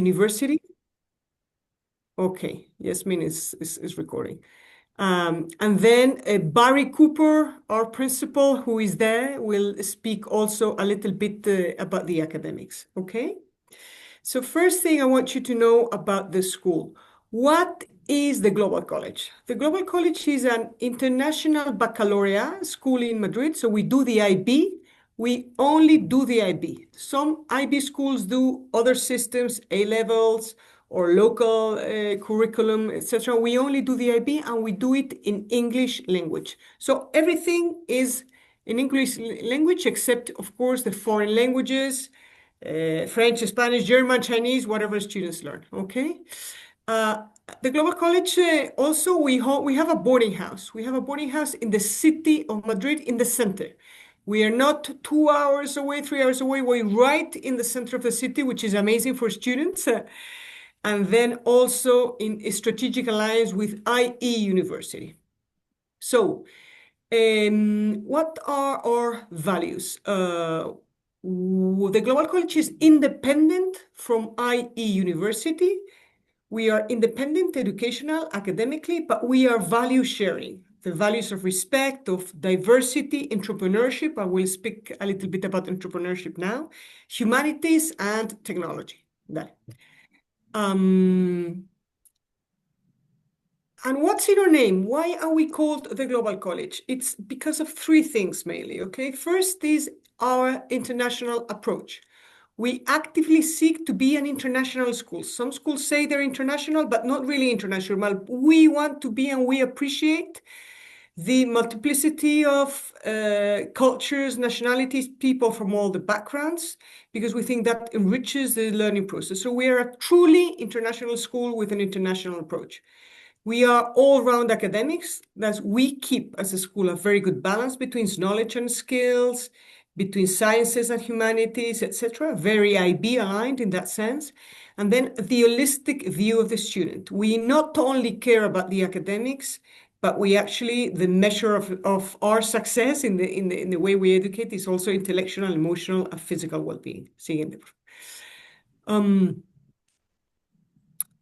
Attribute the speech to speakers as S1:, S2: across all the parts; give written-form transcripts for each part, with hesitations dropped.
S1: University. Okay, Yasmin is recording. And then Barry Cooper, our principal, who is there, will speak also a little bit about the academics. Okay? So first thing I want you to know about the school. What is the Global College? The Global College is an international baccalaureate school in Madrid. So we do the IB. We only do the IB. Some IB schools do other systems, A levels or local curriculum, etc. We only do the IB and we do it in English language. So everything is in English language except, of course, the foreign languages, French, Spanish, German, Chinese, whatever students learn, okay? The Global College also, we have a boarding house. We have a boarding house in the city of Madrid in the center. We are not 2 hours away, 3 hours away. We're right in the center of the city, which is amazing for students. And then also in a strategic alliance with IE University. So, what are our values? The Global College is independent from IE University. We are independent educational, academically, but we are value sharing. The values of respect, of diversity, entrepreneurship. I will speak a little bit about entrepreneurship now. Humanities and technology. That. And what's in our name? Why are we called the Global College? It's because of three things mainly, okay? First is our international approach. We actively seek to be an international school. Some schools say they're international, but not really international. We want to be, and we appreciate the multiplicity of cultures, nationalities, people from all the backgrounds, because we think that enriches the learning process. So we are a truly international school with an international approach. We are all-round academics. That we keep as a school a very good balance between knowledge and skills, between sciences and humanities, etc. Very IB aligned in that sense. And then the holistic view of the student. We not only care about the academics, but we actually, the measure of our success in the way we educate is also intellectual, emotional, and physical well-being.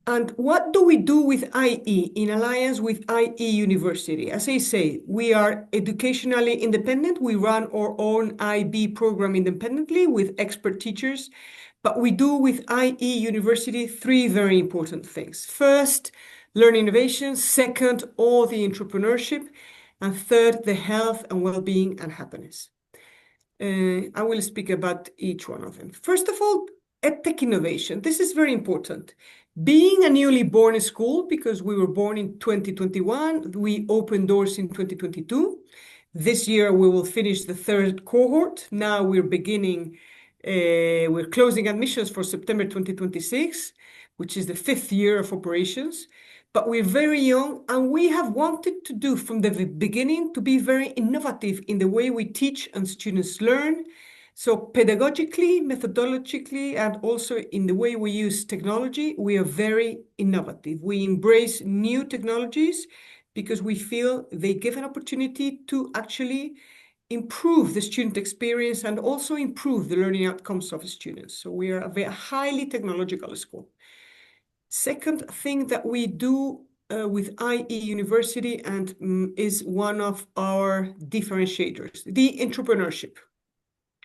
S1: And what do we do with IE in alliance with IE University? As I say, we are educationally independent. We run our own IB program independently with expert teachers, but we do with IE University three very important things. First, learn innovation. Second, all the entrepreneurship. And third, the health and well-being and happiness. I will speak about each one of them. First of all, EdTech innovation. This is very important. Being a newly born school, because we were born in 2021, we opened doors in 2022. This year, we will finish the third cohort. Now we're closing admissions for September 2026, which is the 5th year of operations. But we're very young, and we have wanted to do from the beginning to be very innovative in the way we teach and students learn. So pedagogically, methodologically, and also in the way we use technology, we are very innovative. We embrace new technologies because we feel they give an opportunity to actually improve the student experience and also improve the learning outcomes of students. So we are a very highly technological school. Second thing that we do with IE University and is one of our differentiators, the entrepreneurship.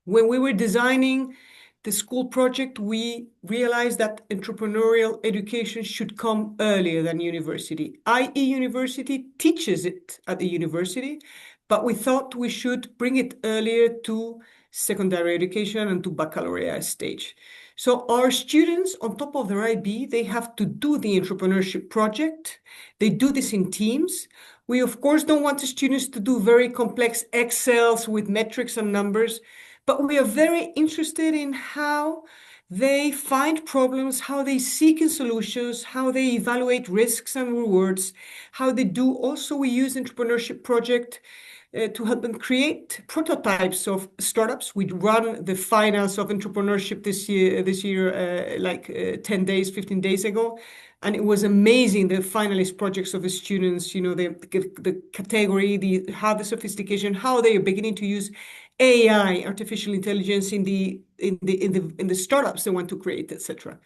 S1: When we were designing the school project, we realized that entrepreneurial education should come earlier than university. IE University teaches it at the university, but we thought we should bring it earlier to secondary education and to baccalaureate stage. So our students, on top of their IB, they have to do the entrepreneurship project. They do this in teams. We, of course, don't want the students to do very complex Excels with metrics and numbers, but we are very interested in how they find problems, how they seek in solutions, how they evaluate risks and rewards, how they do. Also, we use entrepreneurship project to help them create prototypes of startups. We run the finals of entrepreneurship this year, 10 days, 15 days ago. And it was amazing, the finalist projects of the students, the category, how the sophistication, how they are beginning to use AI, artificial intelligence in the startups they want to create, etc.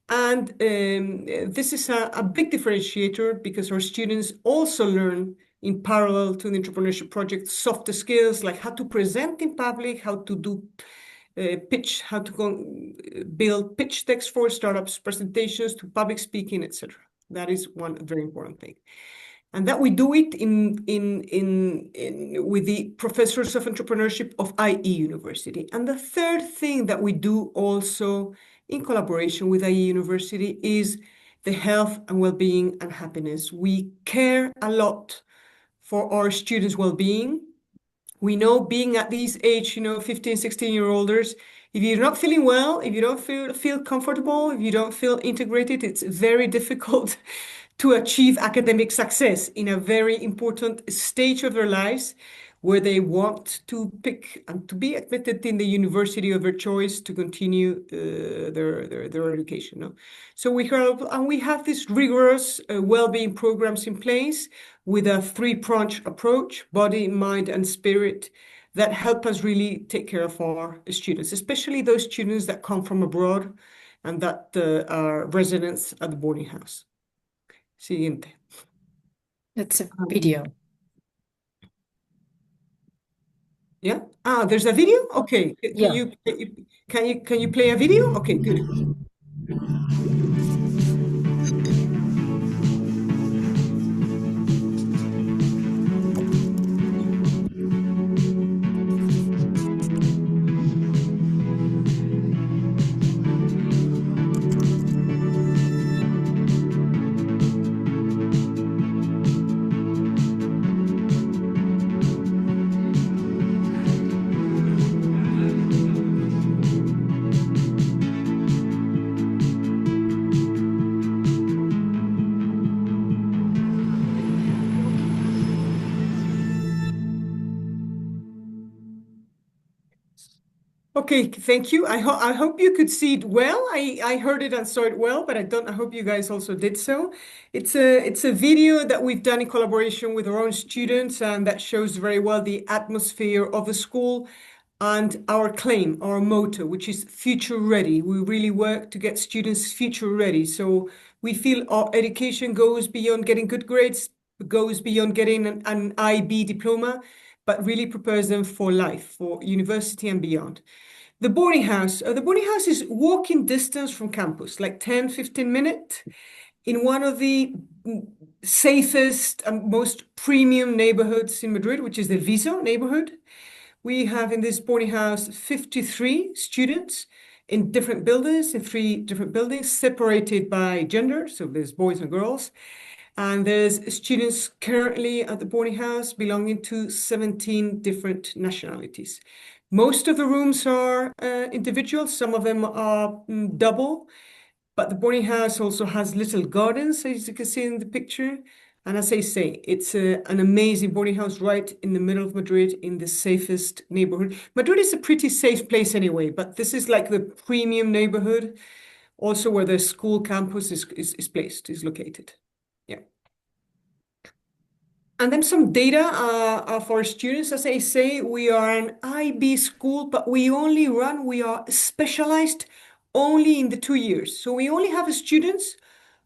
S1: And this is a big differentiator because our students also learn in parallel to the entrepreneurship project softer skills like how to present in public, how to do pitch, how to build pitch decks for startups, presentations to public speaking, etc. That is one very important thing. And that we do it with the professors of entrepreneurship of IE University. And the third thing that we do also in collaboration with IE University is the health and well-being and happiness. We care a lot for our students' well-being. We know being at this age, 15, 16-year-olders, if you're not feeling well, if you don't feel comfortable, if you don't feel integrated, it's very difficult to achieve academic success in a very important stage of their lives where they want to pick and to be admitted in the university of their choice to continue their education. No? So we have these rigorous well-being programs in place with a three-pronged approach, body, mind, and spirit, that help us really take care of our students, especially those students that come from abroad and that are residents at the boarding house. Siguiente.
S2: It's a video.
S1: Yeah. There's a video? Okay.
S2: Yeah.
S1: Can you play a video? Okay, good. Okay, thank you. I hope you could see it well. I heard it and saw it well, but I hope you guys also did so. It's a video that we've done in collaboration with our own students, and that shows very well the atmosphere of the school and our claim, our motto, which is future ready. We really work to get students future ready. So we feel our education goes beyond getting good grades, goes beyond getting an IB diploma, but really prepares them for life, for university and beyond. The boarding house is walking distance from campus, like 10, 15 minutes, in one of the safest and most premium neighborhoods in Madrid, which is the Viso neighborhood. We have in this boarding house 53 students in different buildings, in 3 different buildings, separated by gender, so there's boys and girls. And there's students currently at the boarding house belonging to 17 different nationalities. Most of the rooms are individual, some of them are double, but the boarding house also has little gardens, as you can see in the picture. And as I say, it's an amazing boarding house right in the middle of Madrid in the safest neighborhood. Madrid is a pretty safe place anyway, but this is like the premium neighborhood, also where the school campus is located. Yeah. And then some data for students. As I say, we are an IB school, but we are specialized only in the 2 years. So we only have students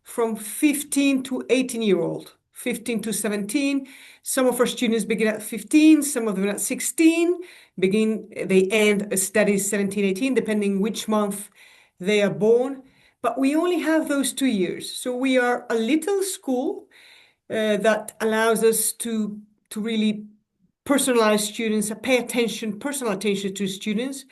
S1: from 15 to 18-year-old, 15 to 17. Some of our students begin at 15, some of them at 16, they end studies 17, 18, depending which month they are born. But we only have those 2 years. So we are a little school that allows us to really personalize students, personal attention to students.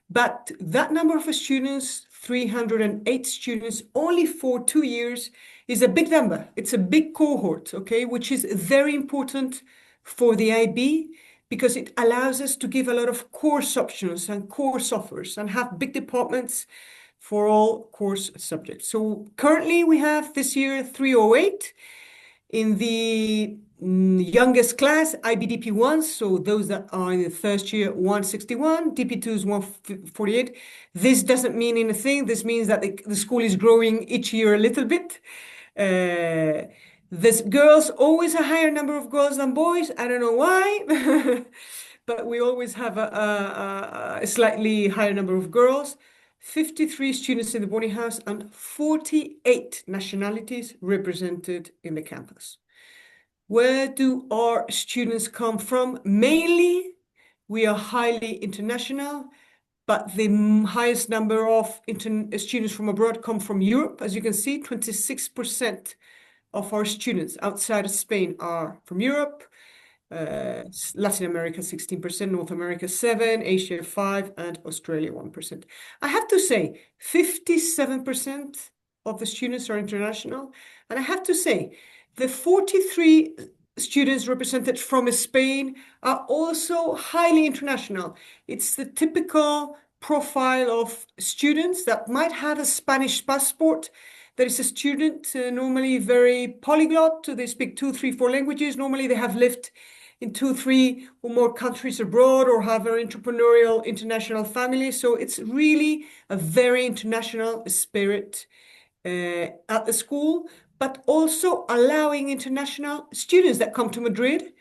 S1: But that number of students, 308 students, only for 2 years, is a big number. It's a big cohort, okay, which is very important for the IB because it allows us to give a lot of course options and course offers and have big departments for all course subjects. So currently we have this year 308. In the youngest class, IBDP1, so those that are in the first year, 161, DP2 is 148. This doesn't mean anything. This means that the school is growing each year a little bit. There's girls, always a higher number of girls than boys. I don't know why, but we always have a slightly higher number of girls. 53 students in the boarding house, and 48 nationalities represented in the campus. Where do our students come from? Mainly, we are highly international, but the highest number of students from abroad come from Europe. As you can see, 26% of our students outside of Spain are from Europe. Latin America 16%, North America 7%, Asia 5%, and Australia 1%. I have to say, 57% of the students are international. And I have to say, the 43 students represented from Spain are also highly international. It's the typical profile of students that might have a Spanish passport. There is a student, normally very polyglot. They speak 2, 3, 4 languages. Normally they have lived in 2, 3 or more countries abroad, or have an entrepreneurial international family. So it's really a very international spirit at the school, but also allowing international students that come to Madrid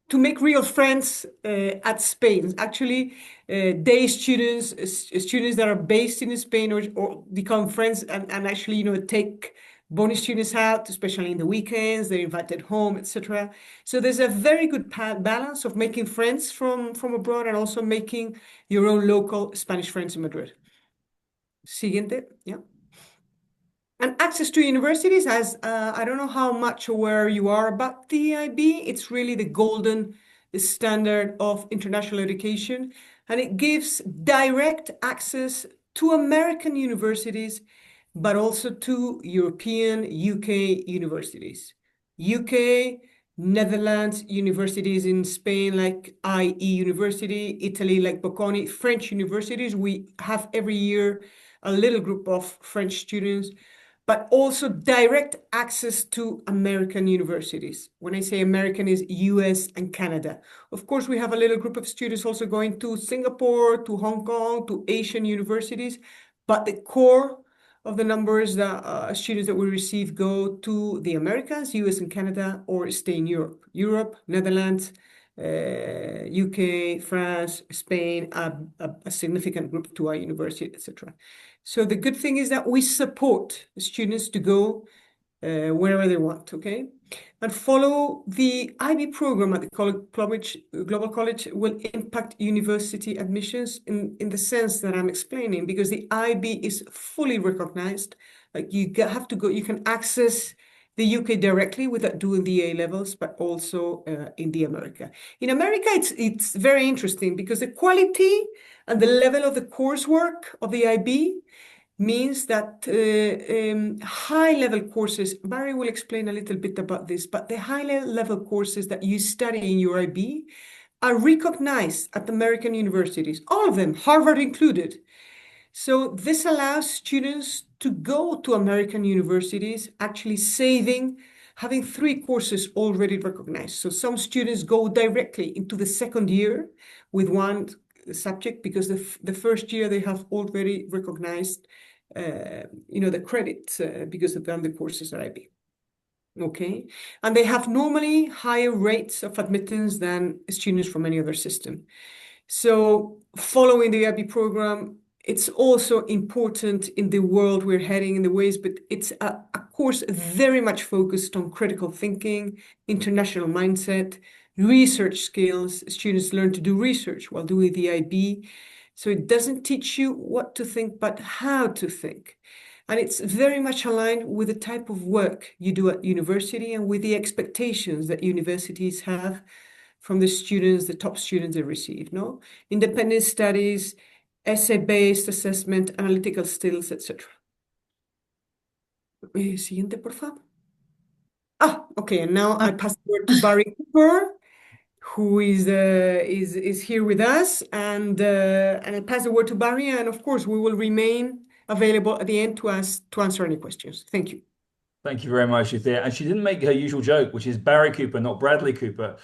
S1: to make real friends at Spain. Actually, day students, students that are based in Spain, or become friends and actually, take bonus students out, especially in the weekends. They're invited home, etc. So there's a very good balance of making friends from abroad and also making your own local Spanish friends in Madrid. Siguiente, yeah. And access to universities, as I don't know how much aware you are about the IB, it's really the golden standard of international education, and it gives direct access to American universities, but also to European UK universities. UK, Netherlands universities, in Spain like IE University, Italy like Bocconi, French universities. We have every year a little group of French students, but also direct access to American universities. When I say American, is US and Canada. Of course, we have a little group of students also going to Singapore, to Hong Kong, to Asian universities, but the core of the numbers that students that we receive go to the Americas, US and Canada, or stay in Europe. Europe, Netherlands, UK, France, Spain, a significant group to our university, etc. So the good thing is that we support students to go wherever they want, okay? And follow the IB program at the Global College will impact university admissions in the sense that I'm explaining, because the IB is fully recognized. Like you have to go, you can access the UK directly without doing the A levels, but also in the America. In America, it's very interesting because the quality and the level of the coursework of the IB means that high-level courses, Barry will explain a little bit about this, but the high-level courses that you study in your IB are recognized at American universities, all of them, Harvard included. So this allows students to go to American universities, actually having 3 courses already recognized. So some students go directly into the second year with one subject, because the first year they have already recognized the credits because they've done the courses at IB. Okay, and they have normally higher rates of admittance than students from any other system. So following the IB program, it's also important in the world we're heading in the ways, but it's a course very much focused on critical thinking, international mindset, research skills. Students learn to do research while doing the IB. So it doesn't teach you what to think, but how to think. And it's very much aligned with the type of work you do at university and with the expectations that universities have from the students, the top students they receive, no? Independent studies, essay-based assessment, analytical skills, etc. Siguiente, por favor. Okay, and now I pass the word to Barry Cooper, who is here with us, and I pass the word to Barry, and of course we will remain available at the end to answer any questions. Thank you.
S3: Thank you very much, Althea. And she didn't make her usual joke, which is Barry Cooper, not Bradley Cooper.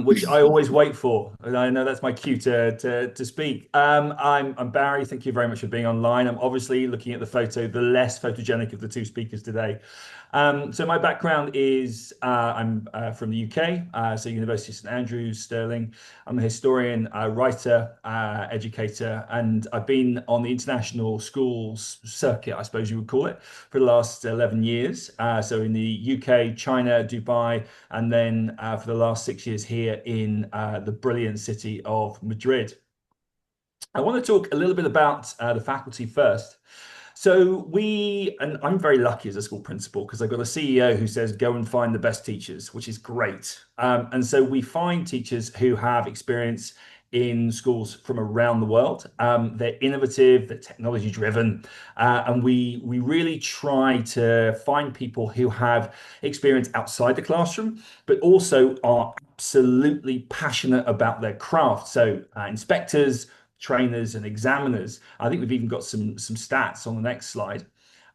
S3: which I always wait for. And I know that's my cue to speak. I'm Barry. Thank you very much for being online. I'm obviously looking at the photo, the less photogenic of the two speakers today. So my background is I'm from the UK, so University of St Andrews, Stirling. I'm a historian, writer, educator, and I've been on the international schools circuit, I suppose you would call it, for the last 11 years. So in the UK, China, Dubai, and then for the last 6 years here in the brilliant city of Madrid. I want to talk a little bit about the faculty first. And I'm very lucky as a school principal because I've got a CEO who says, go and find the best teachers, which is great. And so we find teachers who have experience in schools from around the world. They're innovative, they're technology driven, and we really try to find people who have experience outside the classroom, but also are absolutely passionate about their craft. So inspectors, trainers and examiners. I think we've even got some stats on the next slide.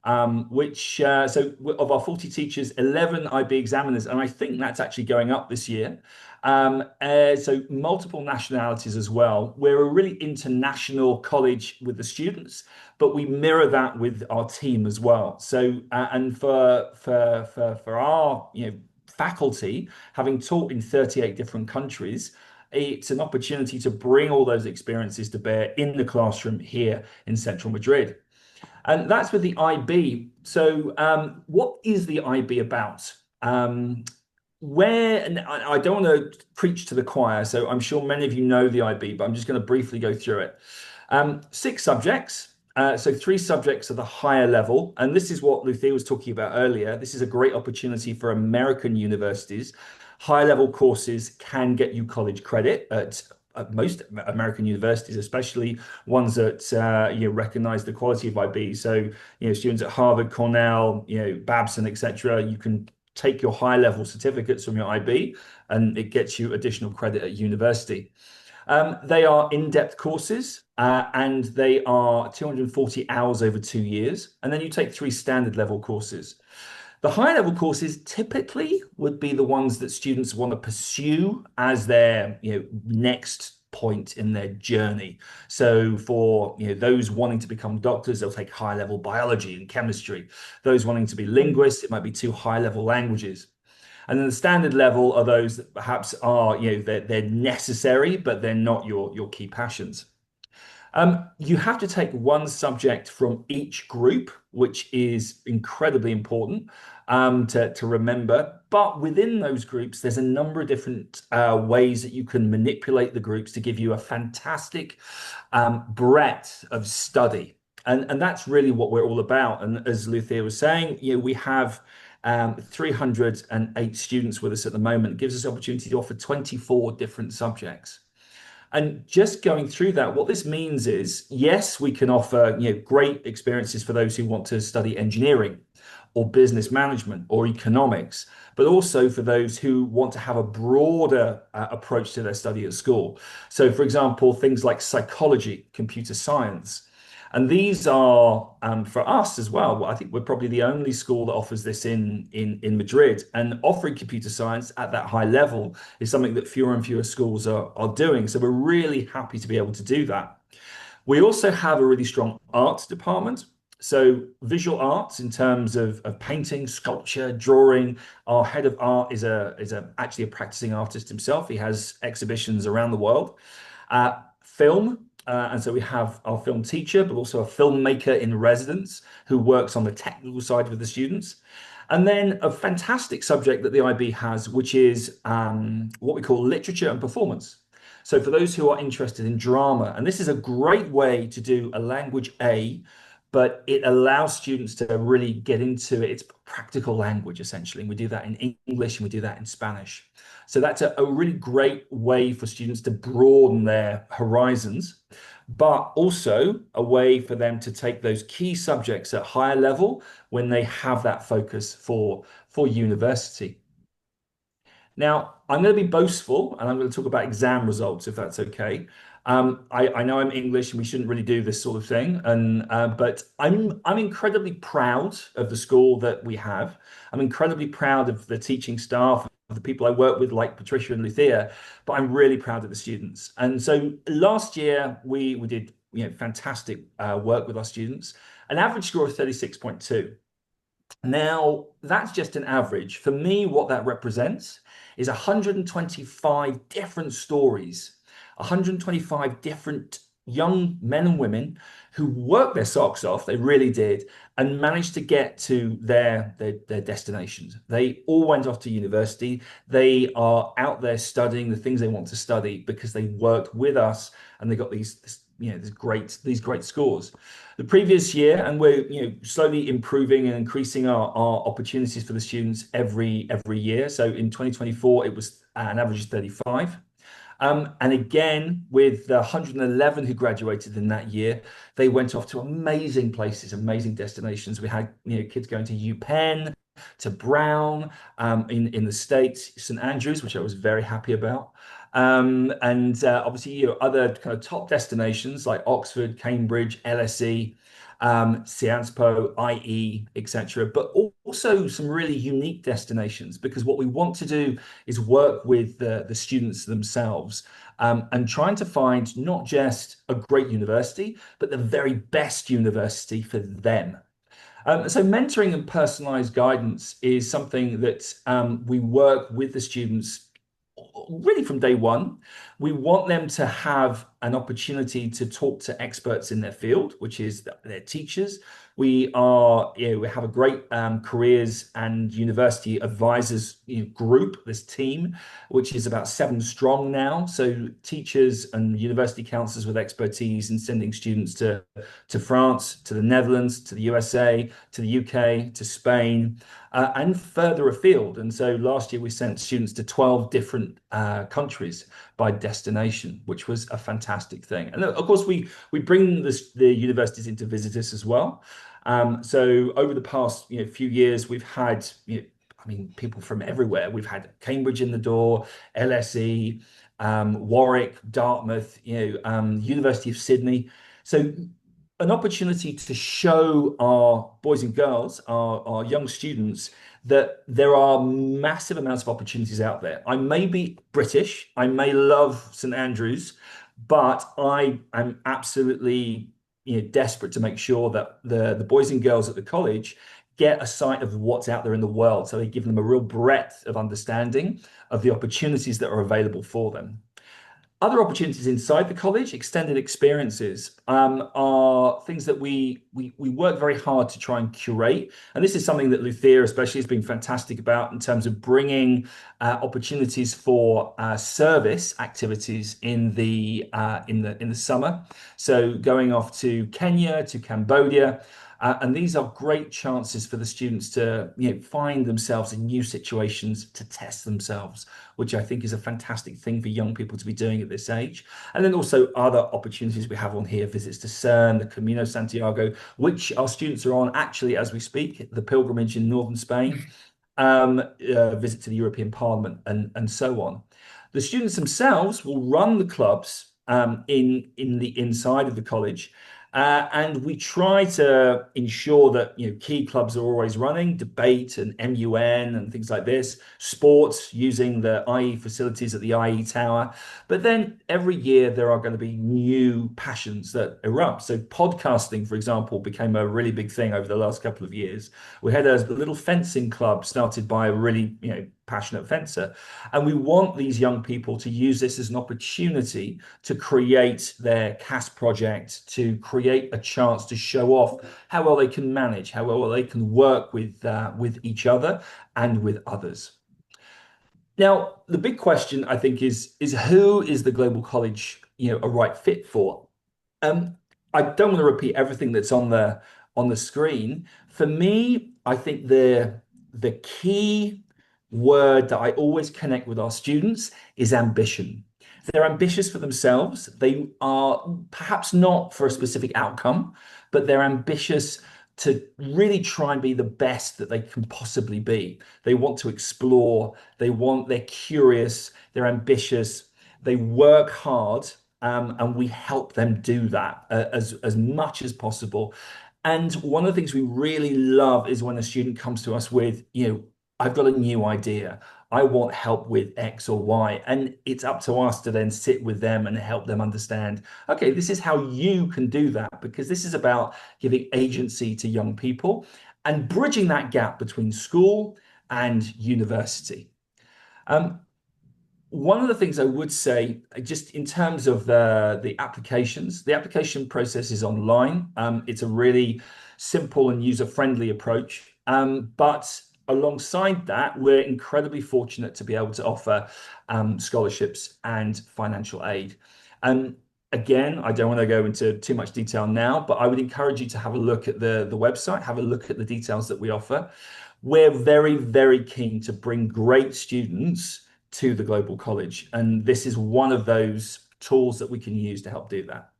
S3: Of our 40 teachers, 11 IB examiners, and I think that's actually going up this year. So multiple nationalities as well. We're a really international college with the students, but we mirror that with our team as well. So and for our faculty, having taught in 38 different countries, it's an opportunity to bring all those experiences to bear in the classroom here in central Madrid. And that's with the IB. So, what is the IB about? And I don't want to preach to the choir, so I'm sure many of you know the IB, but I'm just going to briefly go through it. 6 subjects. So 3 subjects are the higher level, and this is what Luthia was talking about earlier. This is a great opportunity for American universities. High level courses can get you college credit at most American universities, especially ones that recognize the quality of IB. So students at Harvard, Cornell, Babson, etc. You can take your high level certificates from your IB, and it gets you additional credit at university. They are in-depth courses, and they are 240 hours over 2 years. And then you take 3 standard level courses. The high level courses typically would be the ones that students want to pursue as their next point in their journey. So for those wanting to become doctors, they'll take high level biology and chemistry. Those wanting to be linguists, it might be 2 high level languages. And then the standard level are those that perhaps are, they're necessary, but they're not your key passions. You have to take 1 subject from each group, which is incredibly important to remember. But within those groups, there's a number of different ways that you can manipulate the groups to give you a fantastic breadth of study. And that's really what we're all about. And as Luthia was saying, we have 308 students with us at the moment. It gives us the opportunity to offer 24 different subjects. And just going through that, what this means is, yes, we can offer great experiences for those who want to study engineering or business management or economics, but also for those who want to have a broader approach to their study at school. So, for example, things like psychology, computer science. And these are, for us as well, I think we're probably the only school that offers this in Madrid. And offering computer science at that high level is something that fewer and fewer schools are doing. So we're really happy to be able to do that. We also have a really strong arts department. So visual arts in terms of painting, sculpture, drawing. Our head of art is actually a practicing artist himself. He has exhibitions around the world. Film. And so we have our film teacher, but also a filmmaker in residence who works on the technical side with the students. And then a fantastic subject that the IB has, which is what we call literature and performance. So for those who are interested in drama, and this is a great way to do a language A, but it allows students to really get into it. It's practical language, essentially. And we do that in English and we do that in Spanish. So that's a really great way for students to broaden their horizons, but also a way for them to take those key subjects at higher level when they have that focus for university. Now, I'm going to be boastful and I'm going to talk about exam results, if that's okay. I know I'm English and we shouldn't really do this sort of thing, but I'm incredibly proud of the school that we have. I'm incredibly proud of the teaching staff the people I work with, like Patricia and Luthia, but I'm really proud of the students. And so last year we did fantastic work with our students, an average score of 36.2. Now, that's just an average. For me, what that represents is 125 different stories, 125 different young men and women who worked their socks off, they really did, and managed to get to their destinations. They all went off to university. They are out there studying the things they want to study because they worked with us and they got these great scores. The previous year, and we're slowly improving and increasing our opportunities for the students every year. So in 2024, it was an average of 35. And again, with the 111 who graduated in that year, they went off to amazing places, amazing destinations. We had kids going to UPenn, to Brown, in the States, St Andrews, which I was very happy about. And obviously, other kind of top destinations like Oxford, Cambridge, LSE, Sciences Po, IE, etc. But also some really unique destinations, because what we want to do is work with the students themselves, and trying to find not just a great university, but the very best university for them. So mentoring and personalized guidance is something that we work with the students really from day one. We want them to have an opportunity to talk to experts in their field, which is their teachers. We have a great careers and university advisors group, this team, which is about 7 strong now. So teachers and university counselors with expertise in sending students to France, to the Netherlands, to the USA, to the UK, to Spain, and further afield. And so last year we sent students to 12 different countries by destination, which was a fantastic thing. And of course, we bring the universities into visitors as well. So over the past few years, we've had people from everywhere. We've had Cambridge in the door, LSE, Warwick, Dartmouth, University of Sydney. So an opportunity to show our boys and girls, our young students, that there are massive amounts of opportunities out there. I may be British, I may love St Andrews, but I am absolutely desperate to make sure that the boys and girls at the college get a sight of what's out there in the world. So they give them a real breadth of understanding of the opportunities that are available for them. Other opportunities inside the college, extended experiences, are things that we work very hard to try and curate. And this is something that Luthia especially has been fantastic about in terms of bringing opportunities for service activities in the summer. So going off to Kenya, to Cambodia. And these are great chances for the students to find themselves in new situations, to test themselves, which I think is a fantastic thing for young people to be doing at this age. And then also other opportunities we have on here, visits to CERN, the Camino Santiago, which our students are on actually as we speak, the pilgrimage in northern Spain, visit to the European Parliament, and so on. The students themselves will run the clubs in the inside of the college. And we try to ensure that key clubs are always running, debate and MUN and things like this, sports using the IE facilities at the IE Tower. But then every year there are going to be new passions that erupt. So podcasting, for example, became a really big thing over the last couple of years. We had a little fencing club started by a really passionate fencer. And we want these young people to use this as an opportunity to create their CAS project, to create a chance to show off how well they can manage, how well they can work with each other and with others. Now, the big question, I think, is who is the Global College a right fit for? I don't want to repeat everything that's on the screen. For me, I think the key word that I always connect with our students is ambition. They're ambitious for themselves. They are perhaps not for a specific outcome, but they're ambitious to really try and be the best that they can possibly be. They want to explore. They're curious. They're ambitious. They work hard, and we help them do that as much as possible. And one of the things we really love is when a student comes to us with, I've got a new idea. I want help with X or Y. And it's up to us to then sit with them and help them understand, okay, this is how you can do that, because this is about giving agency to young people and bridging that gap between school and university. One of the things I would say, just in terms of the applications, the application process is online. It's a really simple and user-friendly approach. But alongside that, we're incredibly fortunate to be able to offer scholarships and financial aid. Again, I don't want to go into too much detail now, but I would encourage you to have a look at the website, have a look at the details that we offer. We're very, very keen to bring great students to the global college. And this is one of those tools that we can use to help do that.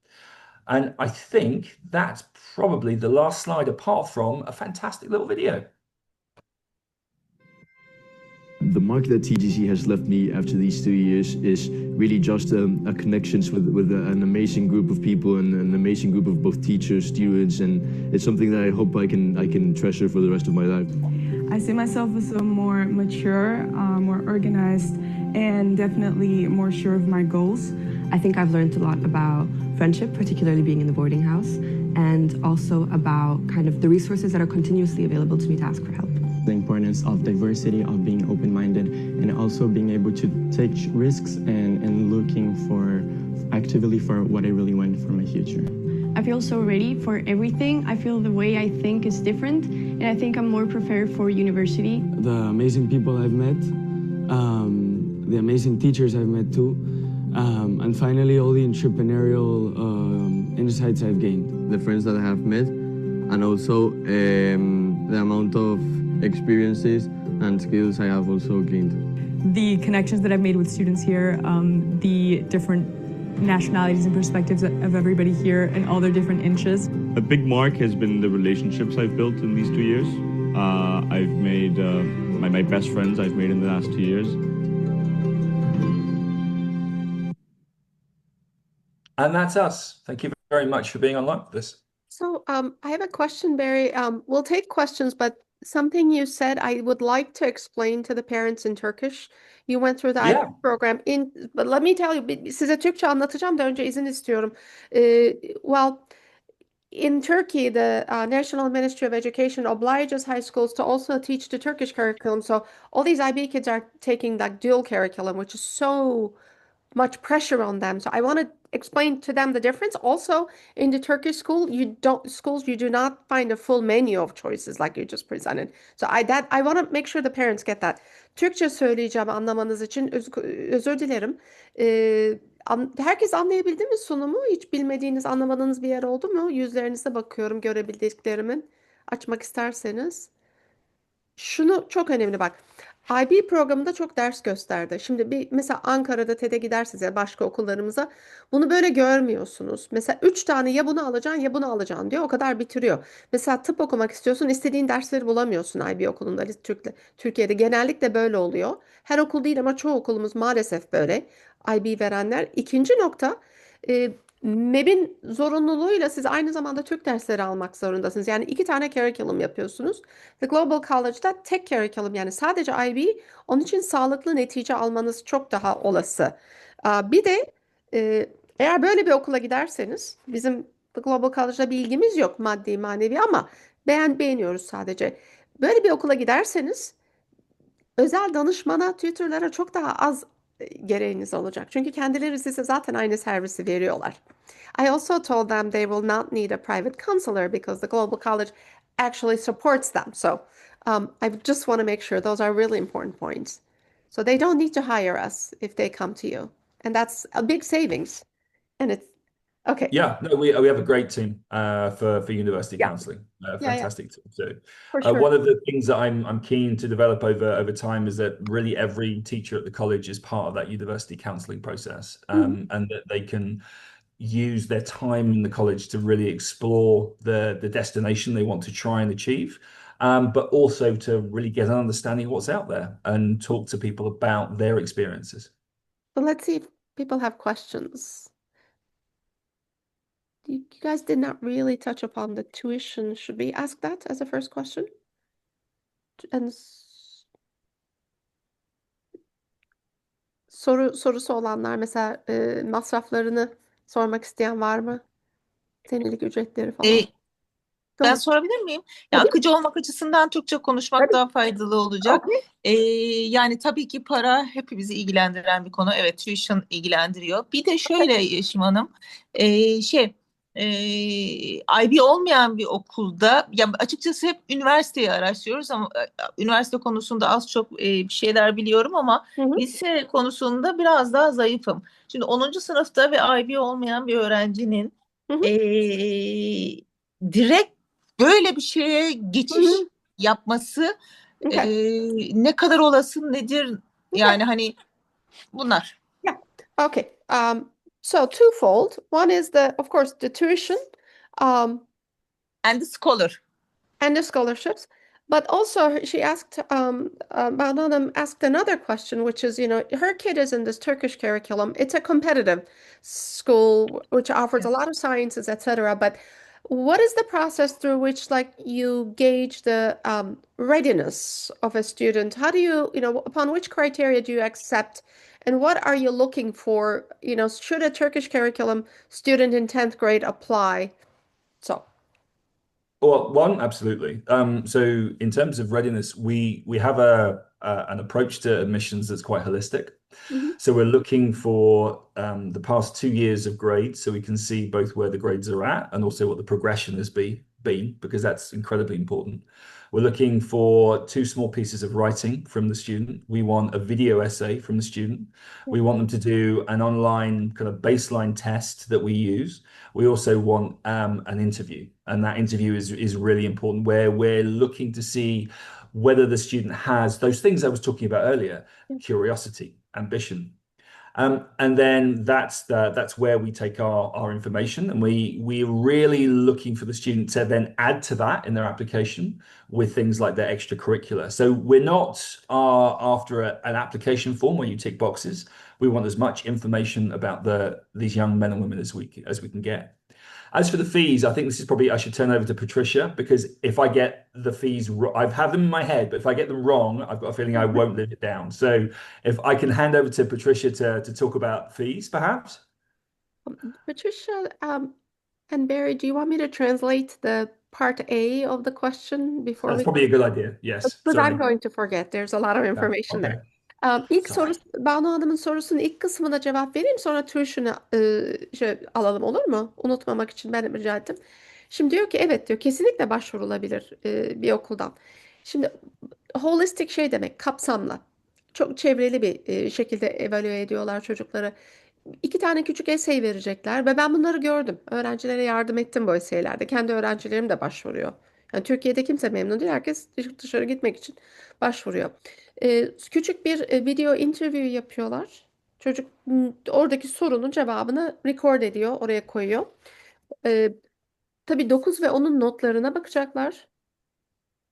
S3: And I think that's probably the last slide, apart from a fantastic little video.
S4: The mark that TGC has left me after these 2 years is really just a connections with an amazing group of people and an amazing group of both teachers, students, and it's something that I hope I can treasure for the rest of my life.
S5: I see myself as a more mature, more organized, and definitely more sure of my goals.
S6: I think I've learned a lot about friendship, particularly being in the boarding house, and also about kind of the resources that are continuously available to me to ask for help.
S7: The importance of diversity, of being open-minded, and also being able to take risks and looking for actively for what I really want for my future.
S8: I feel so ready for everything. I feel the way I think is different, and I think I'm more prepared for university.
S9: The amazing people I've met, the amazing teachers I've met too, and finally all the entrepreneurial insights I've gained.
S4: The friends that I have met, and also the amount of experiences and skills I have also gained.
S5: The connections that I've made with students here, the different nationalities and perspectives of everybody here and all their different inches.
S10: A big mark has been the relationships I've built in these 2 years. I've made my best friends I've made in the last 2 years.
S3: And that's us. Thank you very much for being online with us.
S11: So I have a question, Barry. We'll take questions, but something you said I would like to explain to the parents in Turkish. You went through the IB program but let me tell you, size Türkçe anlatacağım da önce izin istiyorum. Well, in Turkey, the National Ministry of Education obliges high schools to also teach the Turkish curriculum. So all these IB kids are taking like dual curriculum, which is so much pressure on them. So I want to explain to them the difference. Also, in the Turkish you do not find a full menu of choices like you just presented. So I want to make sure the parents get that. Türkçe söyleyeceğim anlamanız için özür dilerim. Herkes anlayabildi mi sunumu? Hiç bilmediğiniz, anlamadığınız bir yer oldu mu? Yüzlerinize bakıyorum görebildiklerimin. Açmak isterseniz. Şunu çok önemli bak. IB programında çok ders gösterdi. Şimdi mesela Ankara'da TED'e gidersiniz ya başka okullarımıza bunu böyle görmüyorsunuz. Mesela 3 tane ya bunu alacaksın ya bunu alacaksın diyor. O kadar bitiriyor. Mesela tıp okumak istiyorsun, istediğin dersleri bulamıyorsun IB okulunda. Türkiye'de genellikle böyle oluyor. Her okul değil ama çoğu okulumuz maalesef böyle. IB verenler. İkinci nokta, MEB'in zorunluluğuyla siz aynı zamanda Türk dersleri almak zorundasınız. Yani 2 tane curriculum yapıyorsunuz. The Global College'da tek curriculum, yani sadece IB. Onun için sağlıklı netice almanız çok daha olası. Bir de eğer böyle bir okula giderseniz, bizim The Global College'da bir ilgimiz yok maddi manevi ama beğeniyoruz sadece. Böyle bir okula giderseniz özel danışmana, tutorlara çok daha az gereğiniz olacak. Çünkü kendileri size zaten aynı servisi veriyorlar. I also told them they will not need a private counselor because the Global College actually supports them. So I just want to make sure those are really important points. So they don't need to hire us if they come to you. And that's a big savings. And it's okay.
S3: Yeah, no, we have a great team for university counselling. Fantastic team too.
S11: For sure.
S3: One of the things that I'm keen to develop over time is that really every teacher at the college is part of that university counselling process, and that they can use their time in the college to really explore the destination they want to try and achieve, but also to really get an understanding of what's out there and talk to people about their experiences.
S11: So let's see if people have questions. You guys did not really touch upon the tuition. Should we ask that as a first question? And sorusu olanlar mesela masraflarını sormak isteyen var mı? Senelik ücretleri falan. Go
S12: Ben
S11: ahead.
S12: sorabilir miyim? Ya
S11: Tabii.
S12: akıcı olmak açısından Türkçe konuşmak
S11: Tabii.
S12: daha faydalı olacak.
S11: Okay.
S12: Yani tabii ki para hepimizi ilgilendiren bir konu. Evet, tuition ilgilendiriyor. Bir de şöyle Yeşim Hanım, IB olmayan bir okulda, ya açıkçası hep üniversiteyi araştırıyoruz ama üniversite konusunda az çok bir şeyler biliyorum ama
S11: Hı hı.
S12: lise konusunda biraz daha zayıfım. Şimdi 10. sınıfta ve IB olmayan bir öğrencinin
S11: Hı hı.
S12: direkt böyle bir şeye
S11: Hı
S12: geçiş
S11: hı.
S12: yapması
S11: Okay.
S12: ne kadar olası nedir?
S11: Okay.
S12: Yani hani bunlar.
S11: Yeah. Okay. So twofold. One is of course, the tuition,
S12: And the scholar.
S11: and the scholarships. But also, she asked, Banu Hanım asked another question, which is, her kid is in this Turkish curriculum. It's a competitive school, which offers a lot of sciences, etc. But what is the process through which, like, you gauge the readiness of a student? How do you, upon which criteria do you accept, and what are you looking for? Should a Turkish curriculum student in 10th grade apply? So.
S3: Well, one, absolutely. So in terms of readiness, we have an approach to admissions that's quite holistic.
S11: Mhm.
S3: So we're looking for the past 2 years of grades, so we can see both where the grades are at and also what the progression has been, because that's incredibly important. We're looking for 2 small pieces of writing from the student. We want a video essay from the student. We want them to do an online kind of baseline test that we use. We also want an interview, and that interview is really important, where we're looking to see whether the student has those things I was talking about earlier: curiosity, ambition. And then that's where we take our information, and we're really looking for the student to then add to that in their application with things like their extracurricular. So we're not after an application form where you tick boxes. We want as much information about these young men and women as we can get. As for the fees, I think this is probably I should turn over to Patricia, because if I get the fees, I've had them in my head, but if I get them wrong, I've got a feeling I won't live it down. So if I can hand over to Patricia to talk about fees, perhaps.
S11: Patricia, and Barry, do you want me to translate the part A of the question before
S3: That's
S11: we
S3: probably a good idea. Yes.
S11: Because
S3: Sorry.
S11: I'm going to forget. There's a lot of
S3: Yeah.
S11: information there.
S3: Okay.
S11: İlk
S3: Sorry.
S11: Banu Hanım'ın sorusunun ilk kısmına cevap vereyim. Sonra tuition'ı alalım, olur mu? Unutmamak için ben rica ettim. Şimdi diyor ki evet, diyor, kesinlikle başvurulabilir bir okuldan. Şimdi holistic şey demek, kapsamlı. Çok çevreli bir şekilde evalüe ediyorlar çocukları. 2 tane küçük essay verecekler ve ben bunları gördüm. Öğrencilere yardım ettim bu essaylerde. Kendi öğrencilerim de başvuruyor. Yani Türkiye'de kimse memnun değil. Herkes dışarı gitmek için başvuruyor. Küçük bir video interview yapıyorlar. Çocuk oradaki sorunun cevabını record ediyor, oraya koyuyor. Tabii 9 ve 10'un notlarına bakacaklar.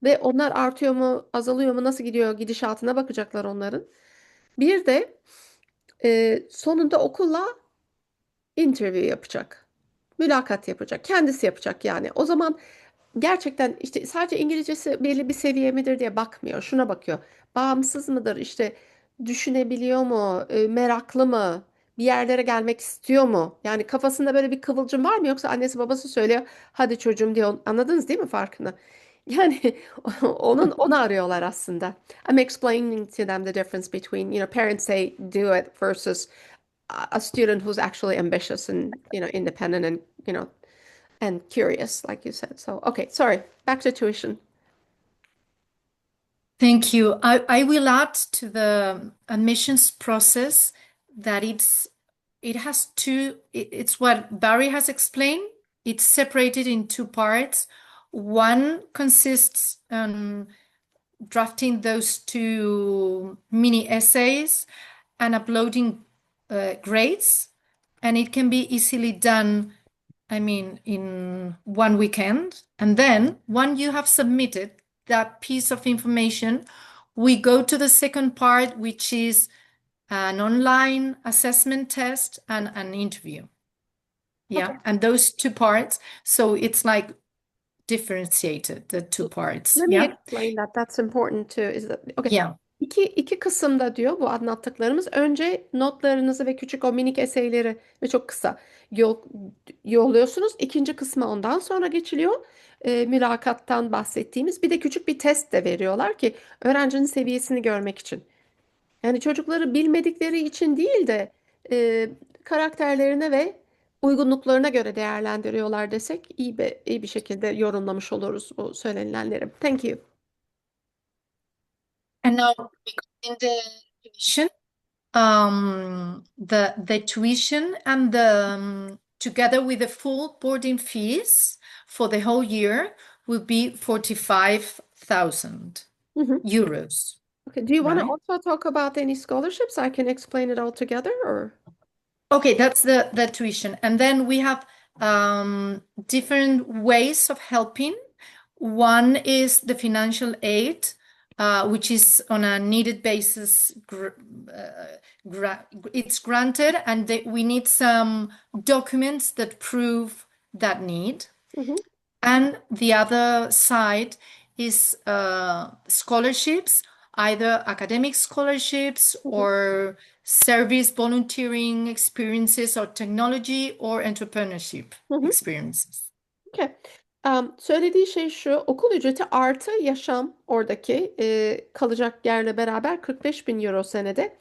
S11: Ve onlar artıyor mu, azalıyor mu, nasıl gidiyor gidişatına bakacaklar onların. Bir de sonunda okulla interview yapacak. Mülakat yapacak. Kendisi yapacak yani. O zaman gerçekten işte sadece İngilizcesi belli bir seviye midir diye bakmıyor. Şuna bakıyor. Bağımsız mıdır? İşte düşünebiliyor mu? Meraklı mı? Bir yerlere gelmek istiyor mu? Yani kafasında böyle bir kıvılcım var mı? Yoksa annesi babası söylüyor, hadi çocuğum diyor. Anladınız değil mi farkını? Yani onu arıyorlar aslında. I'm explaining to them the difference between, parents say do it versus a student who's actually ambitious and, independent and, and curious, like you said. So, okay, sorry, back to tuition.
S2: Thank you. I will add to the admissions process that it's what Barry has explained. It's separated in 2 parts. One consists drafting those 2 mini essays and uploading grades, and it can be easily done, in 1 weekend. And then when you have submitted that piece of information, we go to the second part, which is an online assessment test and an interview. Yeah, okay. And those 2 parts, so it's like differentiated, the 2 parts.
S11: Let me explain that. That's important too. Okay.
S2: Yeah.
S11: İki kısımda diyor bu anlattıklarımız. Önce notlarınızı ve küçük o minik eseyleri ve çok kısa yol, yolluyorsunuz. İkinci kısma ondan sonra geçiliyor. Mülakattan bahsettiğimiz. Bir de küçük bir test de veriyorlar ki öğrencinin seviyesini görmek için. Yani çocukları bilmedikleri için değil de e, karakterlerine ve uygunluklarına göre değerlendiriyorlar desek iyi bir şekilde yorumlamış oluruz bu söylenilenleri. Thank you.
S2: And now regarding the tuition, the tuition and together with the full boarding fees for the whole year will be 45,000 euros.
S11: Okay. Do you want to
S2: Right?
S11: also talk about any scholarships? I can explain it all together, or
S2: Okay, that's the tuition. And then we have different ways of helping. One is the financial aid, which is on a needed basis. It's granted, and we need some documents that prove that need. And the other side is scholarships, either academic scholarships or service volunteering experiences or technology or entrepreneurship experiences.
S11: Okay. Söylediği şey şu, okul ücreti artı yaşam oradaki kalacak yerle beraber 45 bin euro senede.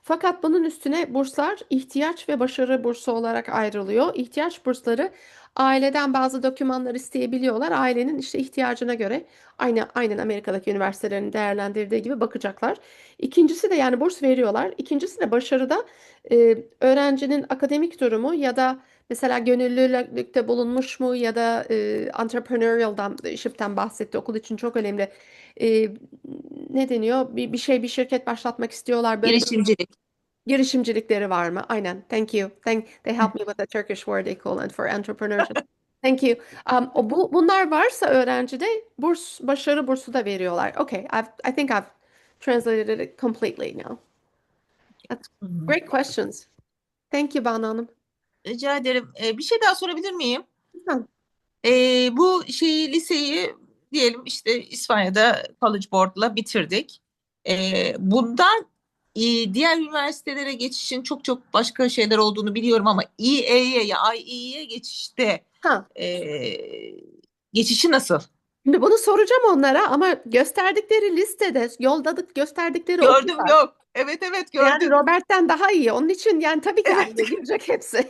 S11: Fakat bunun üstüne burslar ihtiyaç ve başarı bursu olarak ayrılıyor. İhtiyaç bursları aileden bazı dokümanlar isteyebiliyorlar. Ailenin işte ihtiyacına göre aynen Amerika'daki üniversitelerin değerlendirdiği gibi bakacaklar. İkincisi de yani burs veriyorlar. İkincisi de başarıda öğrencinin akademik durumu ya da mesela gönüllülükte bulunmuş mu ya da entrepreneurial'dan, ship'ten bahsetti. Okul için çok önemli. E, Ne deniyor? Bir şirket başlatmak istiyorlar. Böyle bir
S12: Girişimcilik.
S11: girişimcilikleri var mı? Aynen. Thank you. They help me with the Turkish word equivalent for entrepreneurship. Thank you. Bunlar varsa öğrencide başarı bursu da veriyorlar. Okay, I think I've translated it completely now. That's great questions. Thank you Banu Hanım.
S12: Rica ederim. Bir şey daha sorabilir miyim?
S11: Lütfen.
S12: Bu liseyi diyelim işte İspanya'da College Board'la bitirdik. Bundan diğer üniversitelere geçişin çok çok başka şeyler olduğunu biliyorum ama EA'ye ya IE'ye geçişte geçişi nasıl?
S11: Şimdi bunu soracağım onlara ama gösterdikleri listede, gösterdikleri
S12: Gördüm
S11: okullar.
S12: yok. Evet gördüm.
S11: Yani Robert'ten daha iyi. Onun için yani tabii ki IE'ye girecek hepsi.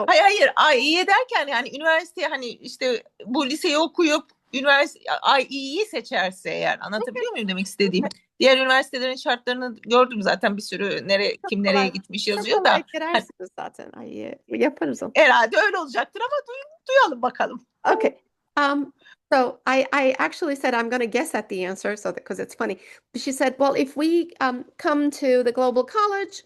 S12: Hayır IE'ye derken yani üniversite hani işte bu liseyi okuyup IE'yi seçerse eğer anlatabiliyor muyum demek istediğim? Diğer üniversitelerin şartlarını gördüm zaten bir sürü kim nereye gitmiş yazıyor
S11: çok
S12: da.
S11: kolay girersiniz zaten IE'ye. Yaparız onu.
S12: Herhalde öyle olacaktır ama duyalım bakalım.
S11: Okay. So I actually said I'm going to guess at the answer, so because it's funny. She said, "Well, if we come to the global college,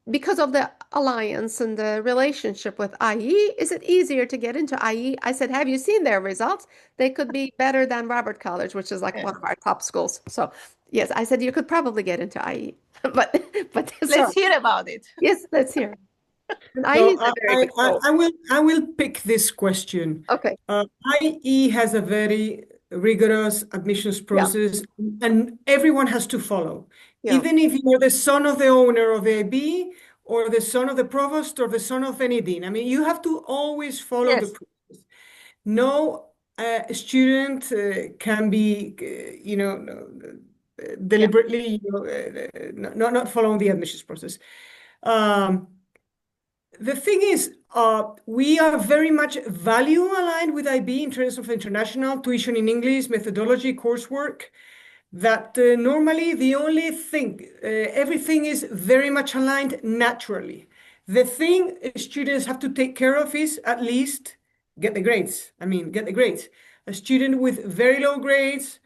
S11: because of the alliance and the relationship with IE, is it easier to get into IE?" I said, "Have you seen their results? They could be better than Robert College, which is like one of our top schools." So yes, I said you could probably get into IE, but
S12: let's hear about it.
S11: Yes, let's hear.
S1: I will pick this question.
S11: Okay.
S1: IE has a very rigorous admissions process, and everyone has to follow.
S11: Yeah.
S1: Even if you're the son of the owner of the IB, or the son of the provost, or the son of any dean. I mean, you have to always follow the process. No student can be, deliberately, not following the admissions process. The thing is, we are very much value aligned with IB in terms of international tuition in English, methodology, coursework, that normally the only thing, everything is very much aligned naturally. The thing students have to take care of is at least get the grades. I mean, get the grades. A student with very low grades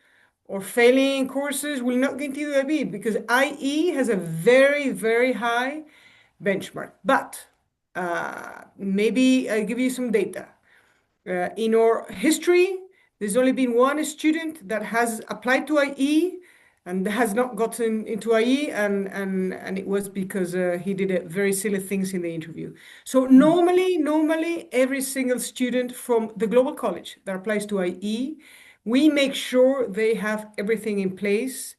S1: or failing courses will not get into IB because IE has a very, very high benchmark. But maybe I'll give you some data. In our history, there's only been one student that has applied to IE and has not gotten into IE, and it was because he did very silly things in the interview. So normally, every single student from the global college that applies to IE, we make sure they have everything in place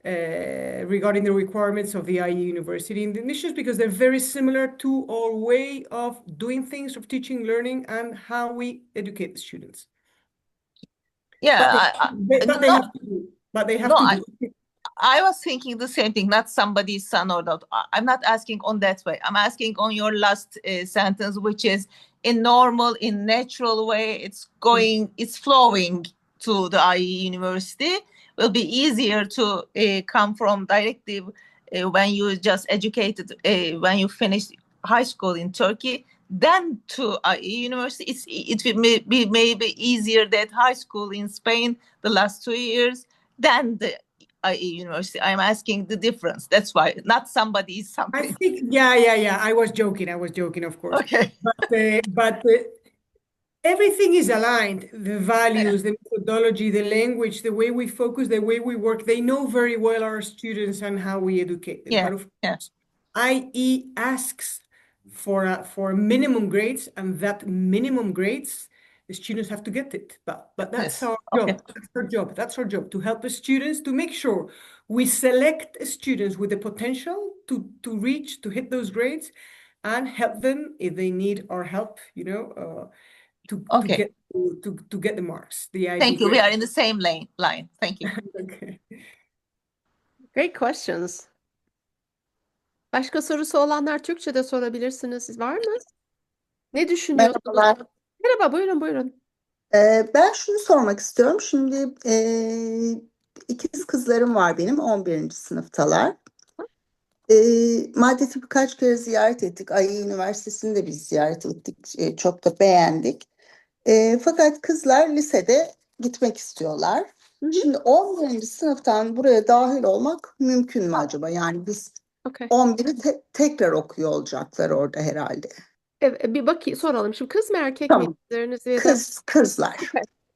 S1: regarding the requirements of the IE University in the initiatives, because they're very similar to our way of doing things, of teaching, learning, and how we educate the students.
S12: Yeah,
S1: But they have to do. But they have to do.
S12: I was thinking the same thing, not somebody's son or not. I'm not asking on that way. I'm asking on your last sentence, which is in normal, in natural way, it's flowing to the IE University. Will be easier to come from directive when you just educated, when you finish high school in Turkey, then to IE University. It will be maybe easier that high school in Spain the last 2 years, then the IE University. I'm asking the difference. That's why, not somebody is something.
S1: I think, yeah. I was joking, of course.
S12: Okay.
S1: But everything is aligned. The values, the methodology, the language, the way we focus, the way we work. They know very well our students and how we educate them.
S12: Yeah.
S1: But of course, IE asks for minimum grades, and that minimum grades, the students have to get it. But that's our job.
S12: Okay.
S1: That's our job. That's our job, to help the students, to make sure we select students with the potential to reach, to hit those grades, and help them if they need our help, to get the marks, the IB
S12: Thank you. We
S1: grade.
S12: are in the same line. Thank you.
S1: Okay.
S11: Great questions. Başka sorusu olanlar Türkçe'de sorabilirsiniz. Var mı? Ne düşünüyorsunuz?
S13: Merhabalar.
S11: Merhaba, buyurun.
S13: Ben şunu sormak istiyorum. Şimdi ikiz kızlarım var benim, 11. sınıftalar. Madrid'i birkaç kere ziyaret ettik. IE Üniversitesi'ni de biz ziyaret ettik. Çok da beğendik. Fakat kızlar lisede gitmek istiyorlar. Şimdi 11. sınıftan buraya dahil olmak mümkün mü acaba? Yani biz 11'i tekrar okuyor olacaklar orada herhalde.
S11: Evet, bir soralım. Şimdi kız mı erkek mi?
S13: Kızlar.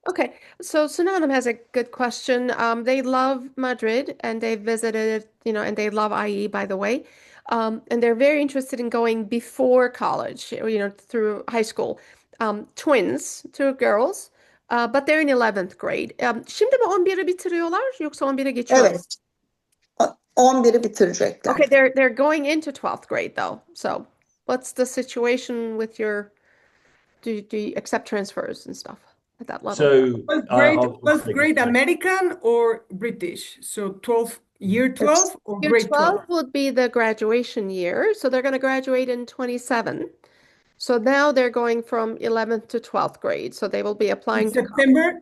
S11: Okay. So Sunanam has a good question. They love Madrid and they visited it, and they love IE, by the way. And they're very interested in going before college, through high school. Twins, two girls, but they're in 11th grade. Şimdi mi 11'i bitiriyorlar yoksa 11'e geçiyorlar?
S13: Evet. 11'i bitirecekler.
S11: Okay, they're going into 12th grade though. So what's the situation with do you accept transfers and stuff at that level?
S3: So,
S1: 12th grade American or British? So year 12 or grade 12?
S11: Would be the graduation year. So they're going to graduate in 27. So now they're going from 11th to 12th grade. So they will be applying
S1: in September.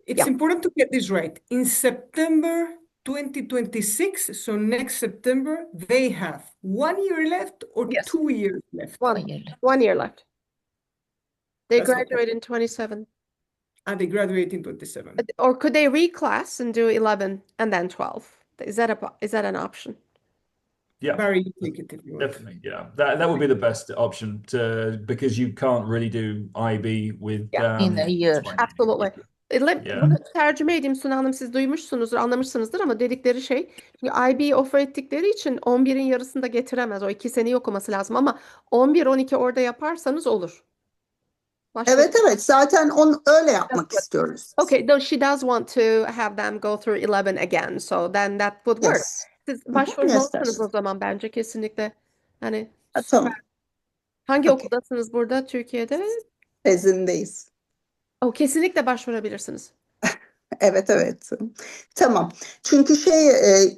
S1: It's important to get this right. In September 2026, so next September, they have 1 year left or 2 years left?
S11: 1 year left. They graduate in 27.
S1: And they graduate in 27.
S11: Or could they reclass and do 11 and then 12? Is that an option?
S3: Yeah,
S1: Barry, you take it if you want.
S3: definitely. Yeah, that would be the best option because you can't really do IB with
S12: in a year.
S11: Absolutely. Bunu tercüme edeyim Suna Hanım, siz duymuşsunuzdur, anlamışsınızdır ama dedikleri şey, çünkü IB offer ettikleri için 11'in yarısını da getiremez. O 2 seneyi okuması lazım ama 11-12 orada yaparsanız olur.
S13: Evet zaten öyle yapmak istiyoruz.
S11: Okay, though she does want to have them go through 11 again, so then that would work. Siz başvurmalısınız o zaman bence kesinlikle. Hani
S13: tamam.
S11: Hangi okuldasınız burada Türkiye'de?
S13: Tezindeyiz.
S11: Kesinlikle başvurabilirsiniz.
S13: Evet. Tamam. Çünkü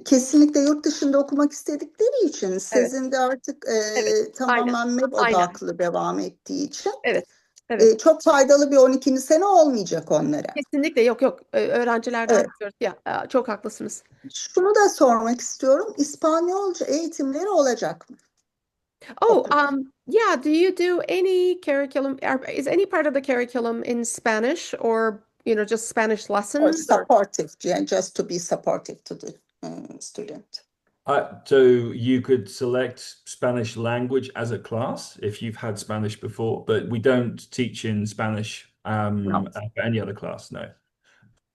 S13: kesinlikle yurt dışında okumak istedikleri için Sezin'de artık tamamen MEB odaklı devam ettiği için.
S11: Evet.
S13: Çok faydalı bir 12. sene olmayacak onlara.
S11: Kesinlikle yok. Öğrencilerden diyoruz ya. Çok haklısınız.
S13: Şunu da sormak istiyorum. İspanyolca eğitimleri olacak mı?
S11: Yeah. Do you do any curriculum? Is any part of the curriculum in Spanish or just Spanish lessons?
S13: Or supportive, just to be supportive to the student.
S3: So you could select Spanish language as a class if you've had Spanish before, but we don't teach in Spanish for any other class, no.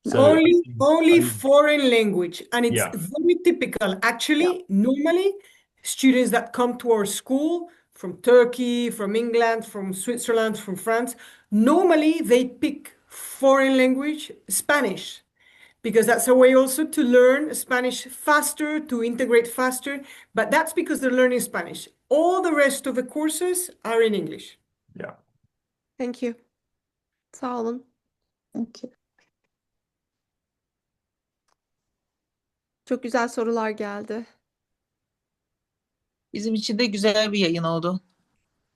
S3: So
S1: only foreign language, and it's very typical. Actually, normally students that come to our school from Turkey, from England, from Switzerland, from France, normally they pick foreign language, Spanish. because that's a way also to learn Spanish faster, to integrate faster, but that's because they're learning Spanish. All the rest of the courses are in English.
S3: Yeah.
S11: Thank you. Sağ olun.
S13: Thank you.
S11: Çok güzel sorular geldi.
S12: Bizim için de güzel bir yayın oldu.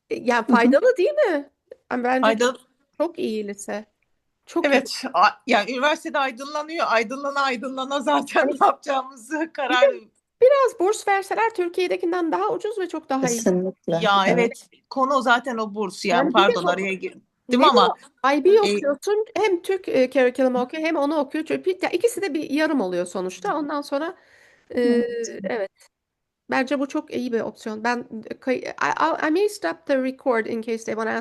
S11: Yani faydalı değil mi? Bence
S12: Faydalı.
S11: çok iyi lise. Çok iyi.
S12: Evet, yani üniversitede aydınlana zaten ne yapacağımızı karar.
S11: Biraz burs verseler Türkiye'dekinden daha ucuz ve çok daha iyi.
S13: Kesinlikle.
S12: Ya evet, konu zaten o burs ya.
S11: Yani bir de
S12: Pardon
S11: o-
S12: araya girdim
S11: Ne
S12: ama
S11: IB okuyorsun, hem Türk curriculum okuyor hem onu okuyor. Ya İkisi de bir yarım oluyor sonuçta. Ondan sonra evet. Bence bu çok iyi bir opsiyon. I may stop the record in case they want to ask